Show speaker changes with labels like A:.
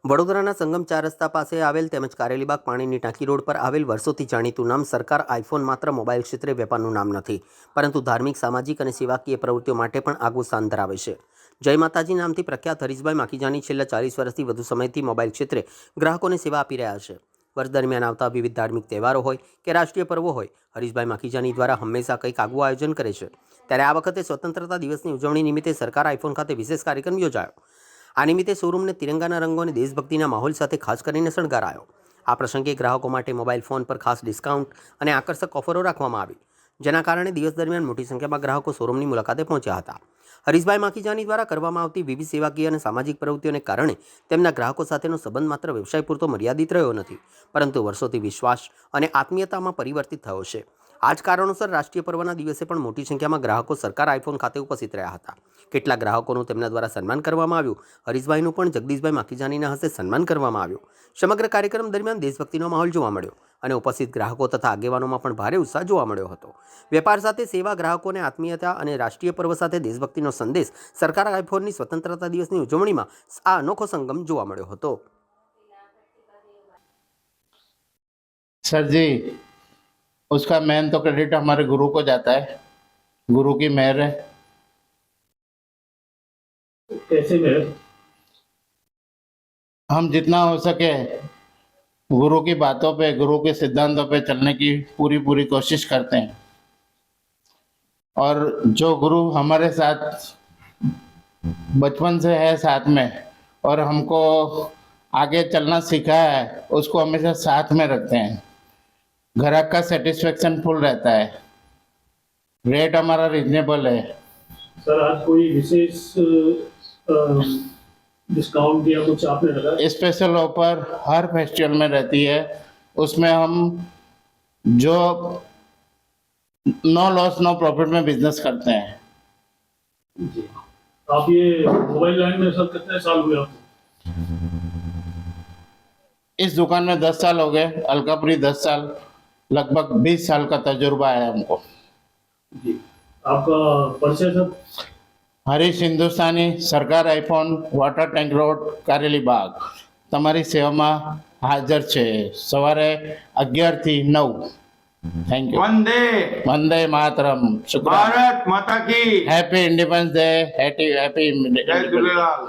A: વડોદરાના સંગમ 4 રસ્તા પાસે આવેલ તેમજ કારેલીબાગ પાણીની ટાંકી રોડ પર આવેલ વર્ષોથી જાણીતું નામ સરકાર આઈફોન માત્ર મોબાઈલ ક્ષેત્રે વેપારનું નામ નથી, પરંતુ ધાર્મિક, સામાજિક અને સેવાકીય પ્રવૃત્તિઓ માટે પણ આગવું સ્થાન ધરાવે છે. જય માતાજી નામથી પ્રખ્યાત હરીશભાઈ માખીજાની છેલ્લા 40 વર્ષથી વધુ સમયથી મોબાઈલ ક્ષેત્રે ગ્રાહકોને સેવા આપી રહ્યા છે. વર્ષ દરમિયાન આવતા વિવિધ ધાર્મિક તહેવારો હોય કે રાષ્ટ્રીય પર્વો હોય, હરીશભાઈ માખીજાની દ્વારા હંમેશા કંઈક આગવું આયોજન કરે છે. ત્યારે આ વખતે સ્વતંત્રતા દિવસની ઉજવણી નિમિત્તે સરકાર આઈફોન ખાતે વિશેષ કાર્યક્રમ યોજાયો. આ નિમિત્તે શોરૂમને તિરંગાના રંગો અને દેશભક્તિના માહોલ સાથે ખાસ કરીને શણગારાયો. આ પ્રસંગે ગ્રાહકો માટે મોબાઈલ ફોન પર ખાસ ડિસ્કાઉન્ટ અને આકર્ષક ઓફરો રાખવામાં આવી, જેના કારણે દિવસ દરમિયાન મોટી સંખ્યામાં ગ્રાહકો શોરૂમની મુલાકાતે પહોંચ્યા હતા. હરીશભાઈ માખીજાની દ્વારા કરવામાં આવતી વિવિધ સેવાકીય અને સામાજિક પ્રવૃત્તિઓને કારણે તેમના ગ્રાહકો સાથેનો સંબંધ માત્ર વ્યવસાય પૂરતો મર્યાદિત રહ્યો નથી, પરંતુ વર્ષોથી વિશ્વાસ અને આત્મીયતામાં પરિવર્તિત થયો છે. આ જ કારણોસર રાષ્ટ્રીય પર્વના દિવસે પણ મોટી સંખ્યામાં ગ્રાહકો સરકાર આઈફોન ખાતે ઉપસ્થિત રહ્યા હતા. કેટલાક ગ્રાહકોનું તેમના દ્વારા સન્માન કરવામાં આવ્યું. હરીશભાઈનું પણ જગદીશભાઈ માખીજાનીના હસ્તે સન્માન કરવામાં આવ્યું. સમગ્ર કાર્યક્રમ દરમિયાન દેશભક્તિનો માહોલ જોવા મળ્યો અને ઉપસ્થિત ગ્રાહકો તથા આગેવાનોમાં પણ ભારે ઉત્સાહ જોવા મળ્યો હતો. વેપાર સાથે સેવા, ગ્રાહકોને આત્મીયતા અને રાષ્ટ્રીય પર્વ સાથે દેશભક્તિનો સંદેશ સરકાર આઈફોનની સ્વતંત્રતા દિવસની ઉજવણીમાં આ અનોખો સંગમ જોવા મળ્યો હતો.
B: सर जी, उसका मेन तो क्रेडिट हमारे गुरु को जाता है. गुरु की मेहर है.
C: कैसे मेहर?
B: हम जितना हो सके गुरु की बातों पे, गुरु के सिद्धांतों पे चलने की पूरी कोशिश करते हैं. और जो गुरु हमारे साथ बचपन से है साथ में और हमको आगे चलना सिखाया है, उसको हमेशा साथ में रखते हैं. ग्राहक का सेटिस्फेक्शन फुल रहता है. रेट हमारा रिजनेबल है.
C: सर, आज कोई विशेष डिस्काउंट या कुछ आपने रखा?
B: स्पेशल ऑफर हर फेस्टिवल में रहती है. उसमें हम जो नो लॉस नो प्रॉफिट में बिजनेस करते हैं.
C: जी. आप ये मोबाइल लाइन में सर कितने साल हुए आपको?
B: इस दुकान में 10 साल हो गए. अलकापुरी 10 साल, लगभग 20 साल का तजुर्बा है हमको.
C: जी. आपका परिचय सर?
B: हरीश हिंदुस्तानी, सरकार iPhone, water tank road, Kareli Bagh તમારી સેવામાં હાજર છે સવારે 11 થી 9. Thank you. વંદે માતરમ.
D: भारत माता की
B: હેપી ઇન્ડિપેન્ડન્સ ડે. હેપી
D: जय झूलेलाल.